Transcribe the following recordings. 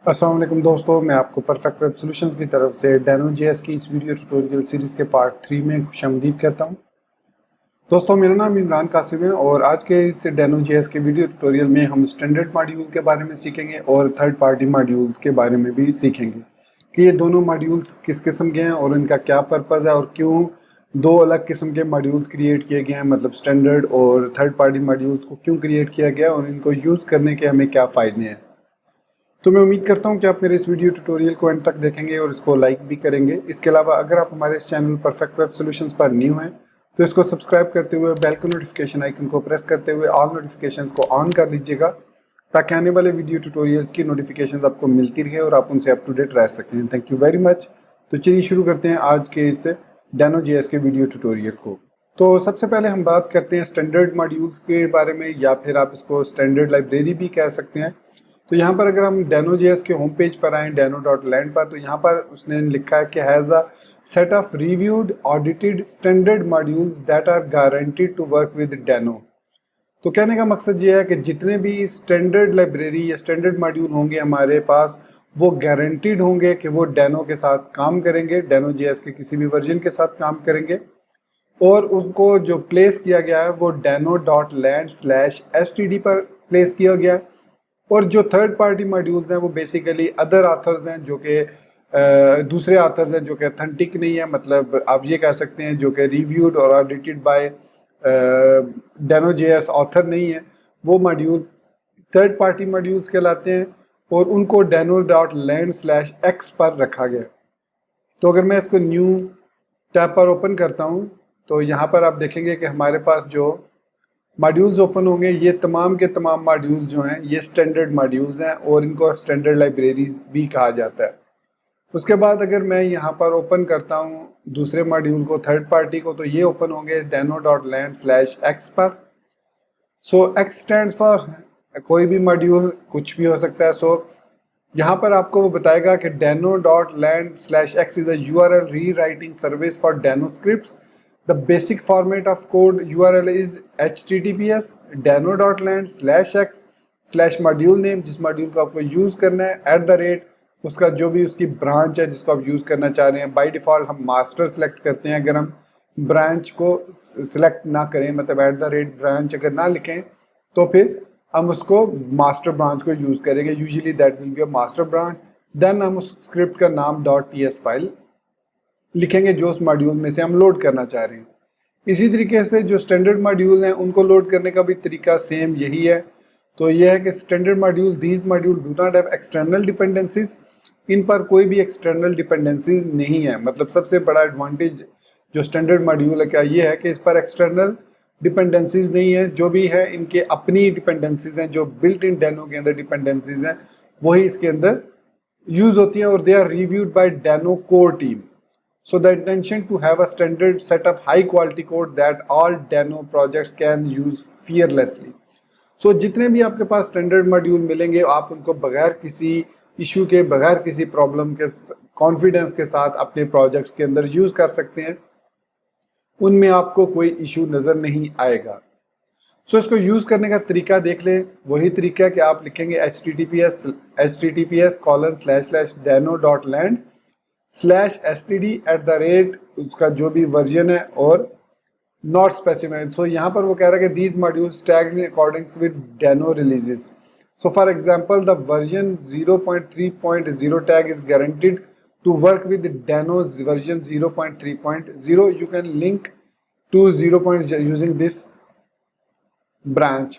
अस्सलाम वालेकुम दोस्तों, मैं आपको परफेक्ट वेब सॉल्यूशंस की तरफ से Deno.js की इस वीडियो ट्यूटोरियल सीरीज़ के पार्ट 3 में खुशामदीद कहता हूं। दोस्तों, मेरा नाम इमरान कासिम है और आज के इस Deno.js के वीडियो ट्यूटोरियल में हम स्टैंडर्ड मॉड्यूल के बारे में सीखेंगे और थर्ड पार्टी मॉड्यूल्स के बारे में भी सीखेंगे कि ये दोनों मॉड्यूल्स किस किस्म के हैं और इनका क्या पर्पज़ है और क्यों दो अलग किस्म के मॉड्यूल्स क्रिएट किए गए हैं, मतलब स्टैंडर्ड और थर्ड पार्टी मॉड्यूल्स को क्यों क्रिएट किया गया और इनको यूज़ करने के हमें क्या फ़ायदे हैं। तो मैं उम्मीद करता हूं कि आप मेरे इस वीडियो ट्यूटोरियल को एंड तक देखेंगे और इसको लाइक भी करेंगे। इसके अलावा अगर आप हमारे इस चैनल परफेक्ट वेब सॉल्यूशंस पर न्यू हैं तो इसको सब्सक्राइब करते हुए बेल के नोटिफिकेशन आइकन को प्रेस करते हुए ऑल नोटिफिकेशंस को ऑन कर लीजिएगा ताकि आने वाले वीडियो ट्यूटोरियल्स की नोटिफिकेशंस आपको मिलती रहे और आप उनसे अप टू डेट रह सकें। Thank you very much. तो चलिए शुरू करते हैं आज के इस Deno.js के वीडियो ट्यूटोरियल को। तो सबसे पहले हम बात करते हैं स्टैंडर्ड मॉड्यूल्स के बारे में, या फिर आप इसको स्टैंडर्ड लाइब्रेरी भी कह सकते हैं। तो यहाँ पर अगर हम Deno.js के होम पेज पर आएँ deno.land पर, तो यहाँ पर उसने लिखा है कि has a set of reviewed audited standard modules that are guaranteed to work with Deno। तो कहने का मकसद ये है कि जितने भी स्टैंडर्ड लाइब्रेरी या स्टैंडर्ड मॉड्यूल होंगे हमारे पास, वो गारंटीड होंगे कि वो Deno के साथ काम करेंगे, Deno.js के किसी भी वर्जन के साथ काम करेंगे। और उनको जो प्लेस किया गया है वो deno.land/std पर प्लेस किया गया है। और जो थर्ड पार्टी मॉड्यूल्स हैं वो बेसिकली अदर आथर्स हैं, जो कि दूसरे आथर्स हैं जो कि अथेंटिक नहीं है, मतलब आप ये कह सकते हैं जो कि रिव्यूड और ऑडिटेड बाय Deno.js ऑथर नहीं है, वो मॉड्यूल थर्ड पार्टी मॉड्यूल्स कहलाते हैं और उनको deno.land/x पर रखा गया। तो अगर मैं इसको न्यू टैब पर ओपन करता हूँ तो यहाँ पर आप देखेंगे कि हमारे पास जो मॉड्यूल्स ओपन होंगे, ये तमाम के तमाम मॉड्यूल्स जो हैं ये स्टैंडर्ड मॉड्यूल्स हैं और इनको स्टैंडर्ड लाइब्रेरीज भी कहा जाता है। उसके बाद अगर मैं यहाँ पर ओपन करता हूँ दूसरे मॉड्यूल को, थर्ड पार्टी को, तो ये ओपन होंगे deno.land/x पर। सो x स्टैंड्स फॉर कोई भी मॉड्यूल, कुछ भी हो सकता है। सो यहाँ पर आपको वो बताएगा कि deno.land/x is a URL rewriting service for Deno scripts. The basic format of code URL is https deno.land/x/module name, जिस मॉड्यूल को आपको यूज़ करना है, @ उसका जो भी उसकी ब्रांच है जिसको आप यूज़ करना चाह रहे हैं। बाय डिफ़ॉल्ट हम मास्टर सेलेक्ट करते हैं। अगर हम ब्रांच को सिलेक्ट ना करें, मतलब @ ब्रांच अगर ना लिखें, तो फिर हम उसको मास्टर ब्रांच को यूज़ करेंगे। Usually that will be a master branch. Then हम उस स्क्रिप्ट का नाम .ts फाइल लिखेंगे जो उस मॉड्यूल में से हम लोड करना चाह रहे हैं। इसी तरीके से जो स्टैंडर्ड मॉड्यूल हैं उनको लोड करने का भी तरीका सेम यही है। तो यह है कि standard module, these module do not have external dependencies, इन पर कोई भी एक्सटर्नल डिपेंडेंसी नहीं है। मतलब सबसे बड़ा एडवांटेज जो स्टैंडर्ड मॉड्यूल है क्या ये है कि इस पर एक्सटर्नल डिपेंडेंसीज नहीं है। जो भी है इनके अपनी डिपेंडेंसीज हैं, जो बिल्ट इन Deno के अंदर डिपेंडेंसीज हैं वही इसके अंदर यूज होती हैं और they are reviewed by Deno core team. So the intention to have a standard set of high quality code that all Deno projects can use fearlessly. So जितने भी आपके पास स्टैंडर्ड मॉड्यूल मिलेंगे आप उनको बगैर किसी इशू के, बगैर किसी प्रॉब्लम के, कॉन्फिडेंस के साथ अपने प्रोजेक्ट्स के अंदर यूज कर सकते हैं। उनमें आपको कोई इशू नज़र नहीं आएगा। सो इसको यूज़ करने का तरीका देख लें। वही तरीका है कि आप लिखेंगे https://deno.land/std उसका जो भी वर्जन है और नॉट स्पेसिफाइड। सो यहाँ पर वो कह रहा है कि these modules tagged in according with Deno releases. So for example the version 0.3.0 tag is guaranteed to work with Deno's version 0.3.0. You can link to 0. Using this branch.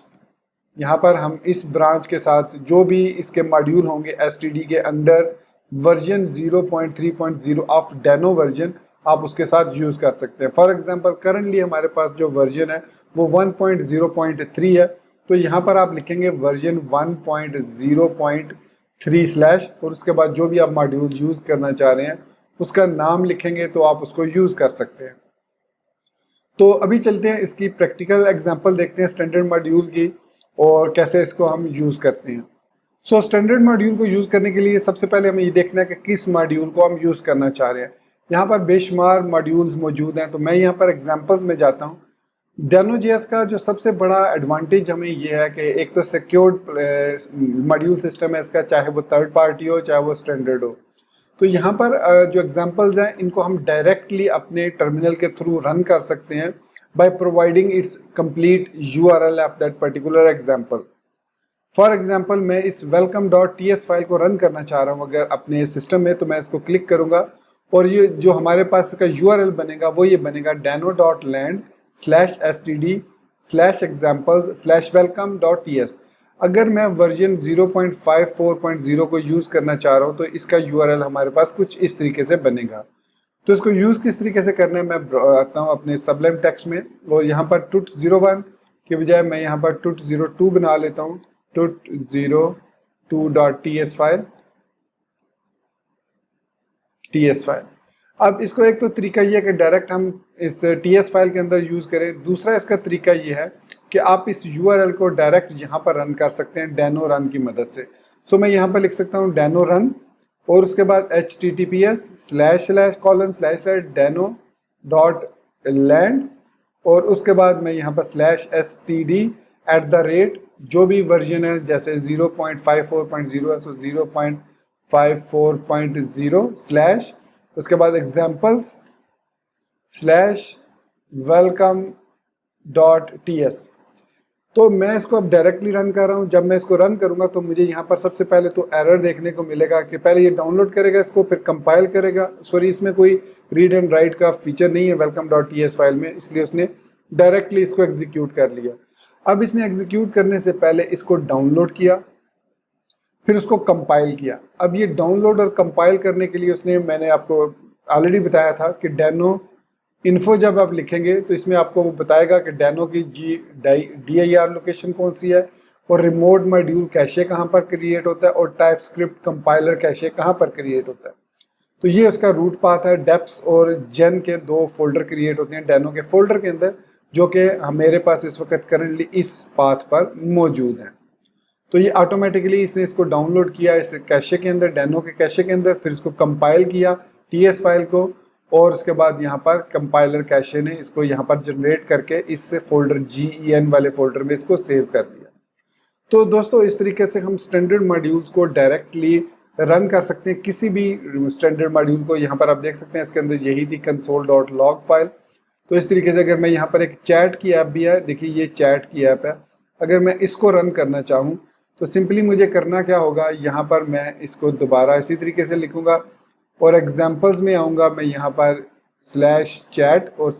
यहाँ पर हम इस ब्रांच के साथ जो भी इसके मॉड्यूल होंगे std के अंदर वर्जन 0.3.0 ऑफ Deno वर्जन, आप उसके साथ यूज़ कर सकते हैं। फॉर एग्जांपल करंटली हमारे पास जो वर्जन है वो 1.0.3 है, तो यहाँ पर आप लिखेंगे वर्जन 1.0.3/ और उसके बाद जो भी आप मॉड्यूल यूज़ करना चाह रहे हैं उसका नाम लिखेंगे तो आप उसको यूज़ कर सकते हैं। तो अभी चलते हैं इसकी प्रैक्टिकल एग्जांपल देखते हैं स्टैंडर्ड मॉड्यूल की और कैसे इसको हम यूज़ करते हैं। सो स्टैंडर्ड मॉड्यूल को यूज़ करने के लिए सबसे पहले हमें ये देखना है कि किस मॉड्यूल को हम यूज़ करना चाह रहे हैं। यहाँ पर बेशुमार मॉड्यूल्स मौजूद हैं, तो मैं यहाँ पर एग्जांपल्स में जाता हूँ। Deno.js का जो सबसे बड़ा एडवांटेज हमें ये है कि एक तो सिक्योर्ड मॉड्यूल सिस्टम है इसका, चाहे वो थर्ड पार्टी हो चाहे वो स्टैंडर्ड हो। तो यहाँ पर जो एग्जांपल्स हैं इनको हम डायरेक्टली अपने टर्मिनल के थ्रू रन कर सकते हैं by providing it's complete URL of that particular example. For example मैं इस welcome.ts फाइल को रन करना चाह रहा हूँ अगर अपने सिस्टम में, तो मैं इसको क्लिक करूँगा और ये जो हमारे पास इसका यूआरएल बनेगा वो ये बनेगा deno.land/std/examples/welcome.ts। अगर मैं वर्जन 0.54.0 को यूज़ करना चाह रहा हूँ तो इसका यूआरएल हमारे पास कुछ इस तरीके से बनेगा। तो इसको यूज़ किस तरीके से करना है मैं आता हूँ अपने सबलाइम टेक्स्ट में, और यहाँ पर tut01 के बजाय मैं यहाँ पर tut02 बना लेता हूँ, tut02.ts फाइल। अब इसको एक तो तरीका ये है कि डायरेक्ट हम इस टीएस फाइल के अंदर यूज़ करें, दूसरा इसका तरीका ये है कि आप इस यूआरएल को डायरेक्ट यहाँ पर रन कर सकते हैं डेनो रन की मदद से। सो मैं यहाँ पर लिख सकता हूँ डेनो रन और उसके बाद https://deno.land और उसके बाद मैं यहाँ पर /std जो भी वर्जन है, जैसे 0.54.0 है सो 0.54.0 उसके बाद examples/welcome.ts। तो मैं इसको अब डायरेक्टली रन कर रहा हूँ। जब मैं इसको रन करूँगा तो मुझे यहाँ पर सबसे पहले तो एरर देखने को मिलेगा कि पहले ये डाउनलोड करेगा इसको, फिर कंपाइल करेगा। सॉरी, इसमें कोई रीड एंड राइट का फीचर नहीं है welcome.ts फाइल में, इसलिए उसने डायरेक्टली इसको एग्जीक्यूट कर लिया। अब इसने एग्जीक्यूट करने से पहले इसको डाउनलोड किया, फिर उसको कंपाइल किया। अब ये डाउनलोड और कंपाइल करने के लिए उसने, मैंने आपको ऑलरेडी बताया था कि डेनो इन्फो जब आप लिखेंगे तो इसमें आपको वो बताएगा कि डेनो की DIR लोकेशन कौन सी है और रिमोट मॉड्यूल कैशे कहाँ पर क्रिएट होता है और टाइपस्क्रिप्ट कंपाइलर कैशे कहाँ पर क्रिएट होता है। तो ये उसका रूट पाथ है। डेप्स और जेन के 2 फोल्डर क्रिएट होते हैं डेनो के फोल्डर के अंदर, जो कि मेरे पास इस वक्त करंटली इस पाथ पर मौजूद हैं। तो ये ऑटोमेटिकली इसने इसको डाउनलोड किया इस कैशे के अंदर, डेनो के कैशे के अंदर, फिर इसको कंपाइल किया टीएस फाइल को और उसके बाद यहाँ पर कंपाइलर कैशे ने इसको यहाँ पर जनरेट करके इस फोल्डर GEN वाले फोल्डर में इसको सेव कर दिया। तो दोस्तों इस तरीके से हम स्टैंडर्ड मॉड्यूल्स को डायरेक्टली रन कर सकते हैं, किसी भी स्टैंडर्ड मॉड्यूल को। यहाँ पर आप देख सकते हैं इसके अंदर यही थी console.log फाइल। तो इस तरीके से अगर मैं यहाँ पर एक चैट की ऐप भी है, देखिए ये चैट की ऐप है, अगर मैं इसको रन करना चाहूँ तो सिंपली मुझे करना क्या होगा, यहाँ पर मैं इसको दोबारा इसी तरीके से लिखूँगा और एग्जाम्पल्स में आऊँगा, मैं यहाँ पर /chat और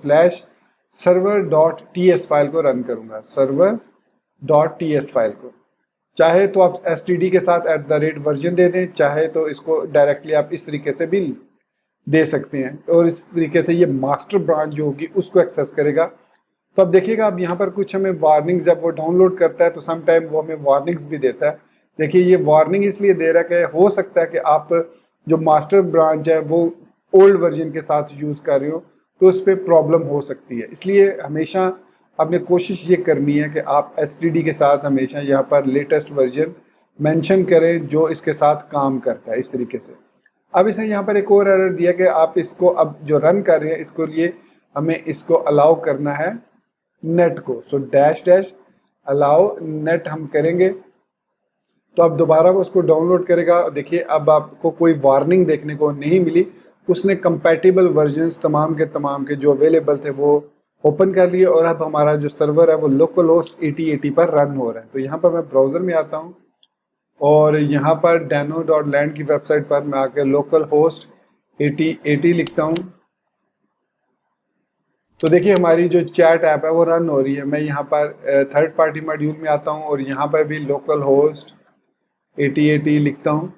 /server.ts फाइल को रन करूँगा, server.ts फाइल को। चाहे तो आप std के साथ @वर्जन दे दें, चाहे तो इसको डायरेक्टली आप इस तरीके से भी दे सकते हैं और इस तरीके से ये मास्टर ब्रांच जो होगी उसको एक्सेस करेगा। तो अब देखिएगा, अब यहाँ पर कुछ हमें वार्निंग्स, जब वो डाउनलोड करता है तो सम टाइम वो हमें वार्निंग्स भी देता है। देखिए ये वार्निंग इसलिए दे रहा है कि हो सकता है कि आप जो मास्टर ब्रांच है वो ओल्ड वर्जन के साथ यूज़ कर रहे हो तो उस पर प्रॉब्लम हो सकती है। इसलिए हमेशा आपने कोशिश ये करनी है कि आप STD के साथ हमेशा यहाँ पर लेटेस्ट वर्जन मेंशन करें जो इसके साथ काम करता है इस तरीके से। अब इसने यहाँ पर एक और एरर दिया कि आप इसको अब जो रन कर रहे हैं इसको लिए हमें इसको अलाउ करना है नेट को। सो -- अलाउ नेट हम करेंगे तो अब दोबारा वो उसको डाउनलोड करेगा। देखिए अब आपको कोई वार्निंग देखने को नहीं मिली, उसने कंपैटिबल वर्जन्स तमाम के जो अवेलेबल थे वो ओपन कर लिए और अब हमारा जो सर्वर है वो लोकल होस्ट 8080 पर रन हो रहा है। तो यहाँ पर मैं ब्राउज़र में आता हूँ और यहाँ पर deno.land की वेबसाइट पर मैं आकर लोकल होस्ट 8080 लिखता हूँ। तो देखिए हमारी जो चैट ऐप है वो रन हो रही है। मैं यहाँ पर थर्ड पार्टी मॉड्यूल में आता हूँ और यहाँ पर भी लोकल होस्ट 8080 लिखता हूँ।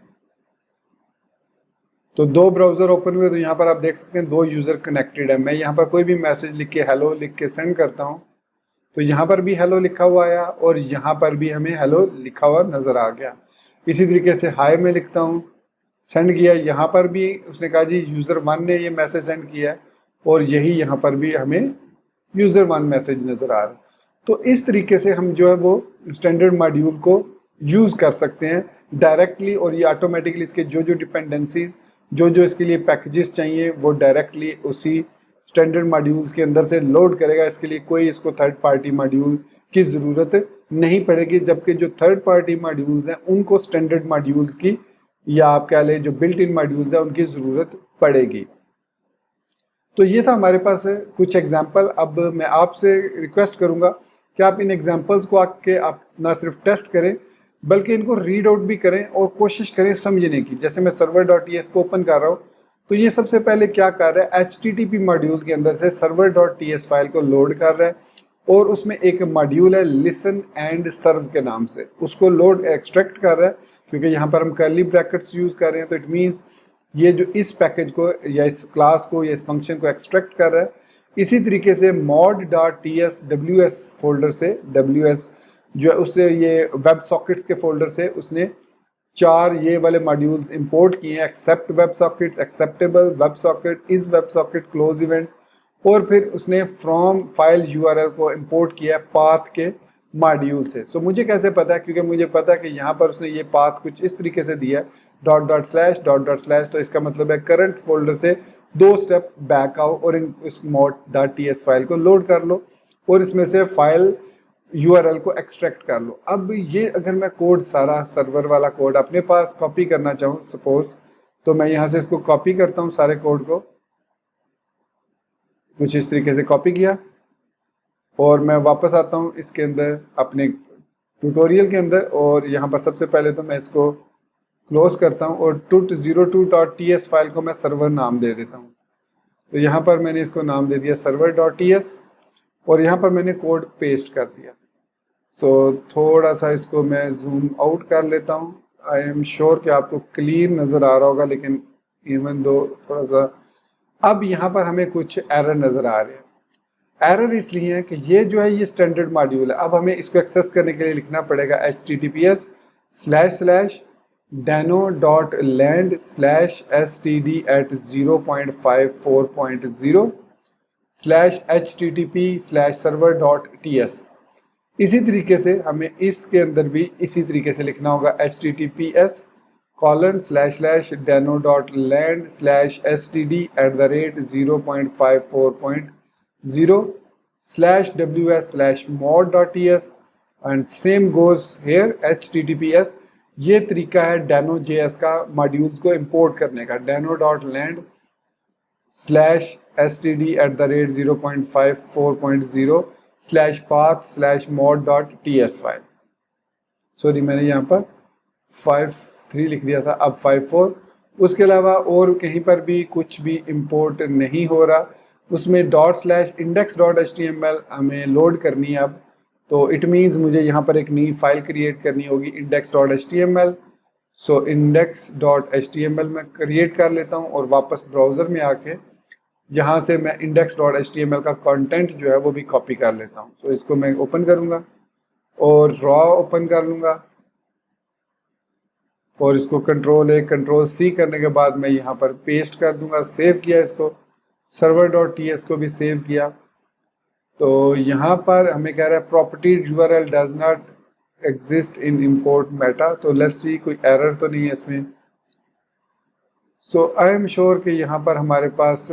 तो 2 ब्राउज़र ओपन हुए, तो यहाँ पर आप देख सकते हैं 2 यूज़र कनेक्टेड है। मैं यहाँ पर कोई भी मैसेज लिख के हेलो लिख के सेंड करता हूँ तो यहाँ पर भी हेलो लिखा हुआ आया और यहाँ पर भी हमें हेलो लिखा हुआ नज़र आ गया। इसी तरीके से हाय में लिखता हूँ, सेंड किया, यहाँ पर भी उसने कहा जी यूज़र 1 ने ये मैसेज सेंड किया है और यही यहाँ पर भी हमें यूज़र 1 मैसेज नज़र आ रहा है। तो इस तरीके से हम जो है वो स्टैंडर्ड मॉड्यूल को यूज़ कर सकते हैं डायरेक्टली और ये ऑटोमेटिकली इसके जो डिपेंडेंसी जो इसके लिए पैकेजेस चाहिए वो डायरेक्टली उसी स्टैंडर्ड मॉड्यूल्स के अंदर से लोड करेगा। इसके लिए कोई इसको थर्ड पार्टी मॉड्यूल की ज़रूरत नहीं पड़ेगी, जबकि जो थर्ड पार्टी मॉड्यूल्स हैं उनको स्टैंडर्ड मॉड्यूल्स की या आप कह लें जो बिल्ट इन मॉड्यूल्स हैं उनकी ज़रूरत पड़ेगी। तो ये था हमारे पास कुछ एग्जाम्पल। अब मैं आपसे रिक्वेस्ट करूँगा कि आप इन एग्जाम्पल्स को आके आप ना सिर्फ टेस्ट करें बल्कि इनको रीड आउट भी करें और कोशिश करें समझने की। जैसे मैं server.ts को ओपन कर रहा हूँ तो ये सबसे पहले क्या कर रहा है, HTTP मॉड्यूल के अंदर से server.ts फाइल को लोड कर रहा है और उसमें एक मॉड्यूल है लिसन एंड सर्व के नाम से, उसको लोड एक्सट्रैक्ट कर रहा है। क्योंकि यहाँ पर हम कर्ली ब्रैकेट्स यूज़ कर रहे हैं तो इट मीन्स ये जो इस पैकेज को या इस क्लास को या इस फंक्शन को एक्सट्रैक्ट कर रहा है। इसी तरीके से mod.ts WS फोल्डर से, WS जो है उससे ये वेब सॉकेट्स के फोल्डर से उसने 4 ये वाले मॉड्यूल्स इंपोर्ट किए हैं, accept web sockets, acceptable web socket, is web socket, close event, और फिर उसने फ्रॉम फाइल URL को इंपोर्ट किया पाथ के मॉड्यूल से। सो मुझे कैसे पता है, क्योंकि मुझे पता है कि यहाँ पर उसने ये पाथ कुछ इस तरीके से दिया है ////, तो इसका मतलब है करंट फोल्डर से 2 स्टेप बैक आओ और इस mod.ts फाइल को लोड कर लो और इसमें से फाइल URL को एक्सट्रैक्ट कर लो। अब ये अगर मैं कोड सारा सर्वर वाला कोड अपने पास कॉपी करना चाहूँ सपोज, तो मैं यहाँ से इसको कॉपी करता हूँ सारे कोड को, कुछ इस तरीके से कॉपी किया और मैं वापस आता हूँ इसके अंदर अपने ट्यूटोरियल के अंदर और यहाँ पर सबसे पहले तो मैं इसको क्लोज करता हूँ और tut02.ts फाइल को मैं सर्वर नाम दे देता हूँ। तो यहाँ पर मैंने इसको नाम दे दिया server.ts और यहाँ पर मैंने कोड पेस्ट कर दिया। सो थोड़ा सा इसको मैं जूम आउट कर लेता हूँ। आई एम श्योर कि आपको क्लियर नज़र आ रहा होगा, लेकिन इवन दो थोड़ा सा अब यहाँ पर हमें कुछ एरर नज़र आ रहे हैं। एरर इसलिए है कि ये जो है ये स्टैंडर्ड मॉड्यूल है। अब हमें इसको एक्सेस करने के लिए लिखना पड़ेगा https://dano.land/std@0.54.0/http/server.ts। इसी तरीके से हमें इसके अंदर भी इसी तरीके से लिखना होगा https://dano.land/std@0.54.0/ws/mod.ts and same goes hair https। ये तरीका है dano.js का मॉड्यूल्स को इंपोर्ट करने का, dano.land/std@0.54.0/path/mod.ts फाइल। सॉरी मैंने यहाँ पर 5.3 लिख दिया था, अब 5.4। उसके अलावा और कहीं पर भी कुछ भी इंपोर्ट नहीं हो रहा। उसमें ./index.html हमें लोड करनी है अब, तो इट मीन्स मुझे यहाँ पर एक नई फाइल क्रिएट करनी होगी index.html। सो index.html मैं क्रिएट कर लेता हूँ और वापस ब्राउज़र में आके यहाँ से मैं index.html का कंटेंट जो है वो भी कॉपी कर लेता हूँ। तो इसको मैं ओपन करूँगा और रॉ ओपन कर लूँगा और इसको Ctrl+A Ctrl+C करने के बाद मैं यहाँ पर पेस्ट कर दूँगा। सेव किया इसको, server.ts को भी सेव किया। तो यहाँ पर हमें कह रहा है property URL does not exist in import Meta. तो लेट्स सी कोई एरर तो नहीं है इसमें। सो आई एम श्योर कि यहाँ पर हमारे पास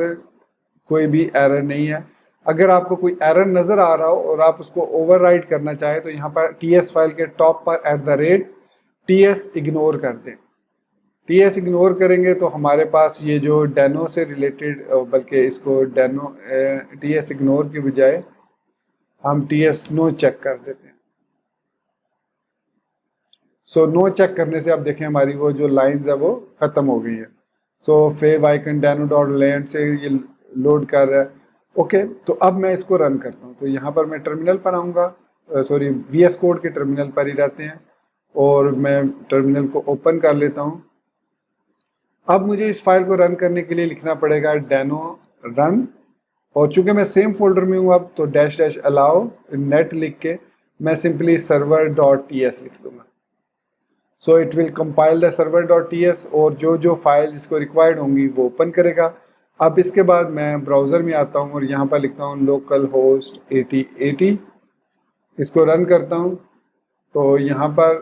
कोई भी एरर नहीं है। अगर आपको कोई एरर नज़र आ रहा हो और आप उसको ओवरराइड करना चाहें तो यहाँ पर TS फाइल के टॉप पर @TS इग्नोर कर दें। TS इग्नोर करेंगे तो हमारे पास ये जो डैनो से रिलेटेड, बल्कि इसको डैनो TS इग्नोर की बजाय हम TS नो चेक कर देते हैं। सो नो चेक करने से आप देखें हमारी वो जो लाइंस है वो ख़त्म हो गई है। सो फेव आइकन dano.land से ये लोड कर रहा है। ओके, तो अब मैं इसको रन करता हूँ। तो यहाँ पर मैं टर्मिनल पर आऊँगा, सॉरी VS कोड के टर्मिनल पर ही रहते हैं और मैं टर्मिनल को ओपन कर लेता हूँ। अब मुझे इस फाइल को रन करने के लिए लिखना पड़ेगा dano run, और चूंकि मैं सेम फोल्डर में हूँ अब तो --allow net लिख के मैं सिंपली server.ts लिख दूँगा। So it will compile the server.ts और जो जो फाइल जिसको रिक्वायर्ड होंगी वो ओपन करेगा। अब इसके बाद मैं ब्राउज़र में आता हूँ और यहाँ पर लिखता हूँ localhost 8080, इसको रन करता हूँ। तो यहाँ पर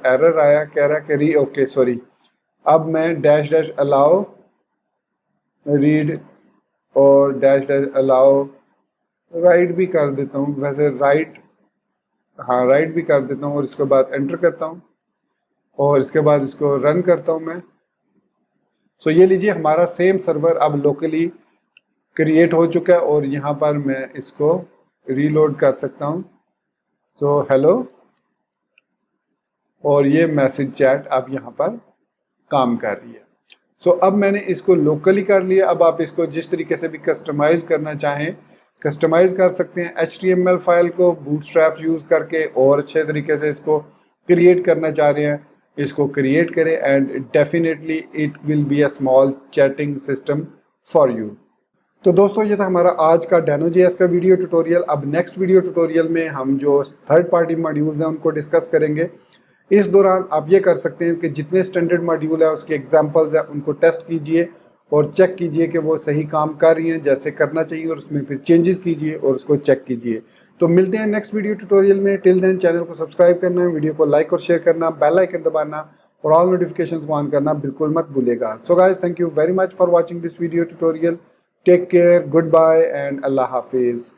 एरर आया, कह रहा है कि ओके सॉरी, अब मैं --allow read और डैश डैश अलाउ राइट भी कर देता हूँ, वैसे राइट, हाँ राइट भी कर देता हूँ, और इसके बाद एंटर करता हूँ और इसके बाद इसको रन करता हूँ मैं। सो ये लीजिए हमारा सेम सर्वर अब लोकली क्रिएट हो चुका है और यहाँ पर मैं इसको रीलोड कर सकता हूँ। तो हेलो, और ये मैसेज चैट अब यहाँ पर काम कर रही है। सो अब मैंने इसको लोकली कर लिया। अब आप इसको जिस तरीके से भी कस्टमाइज़ करना चाहें कस्टमाइज़ कर सकते हैं। HTML फाइल को बूटस्ट्रैप यूज़ करके और अच्छे तरीके से इसको क्रिएट करना चाह रहे हैं, इसको क्रिएट करें and definitely it will be a small chatting system for you. तो दोस्तों ये था हमारा आज का Deno.js का वीडियो ट्यूटोरियल। अब नेक्स्ट वीडियो ट्यूटोरियल में हम जो थर्ड पार्टी मॉड्यूल्स हैं उनको डिस्कस करेंगे। इस दौरान आप ये कर सकते हैं कि जितने स्टैंडर्ड मॉड्यूल है उसके एग्जांपल्स हैं उनको टेस्ट कीजिए और चेक कीजिए कि वो सही काम कर रही हैं जैसे करना चाहिए, और उसमें फिर चेंजेस कीजिए और उसको चेक कीजिए। तो मिलते हैं नेक्स्ट वीडियो ट्यूटोरियल में। टिल देन चैनल को सब्सक्राइब करना, वीडियो को लाइक और शेयर करना, बेल आइकन दबाना और ऑल नोटिफिकेशंस को ऑन करना बिल्कुल मत भूलिएगा। So guys, thank you very much for watching this video tutorial. Take care, good bye and अल्लाह हाफिज़।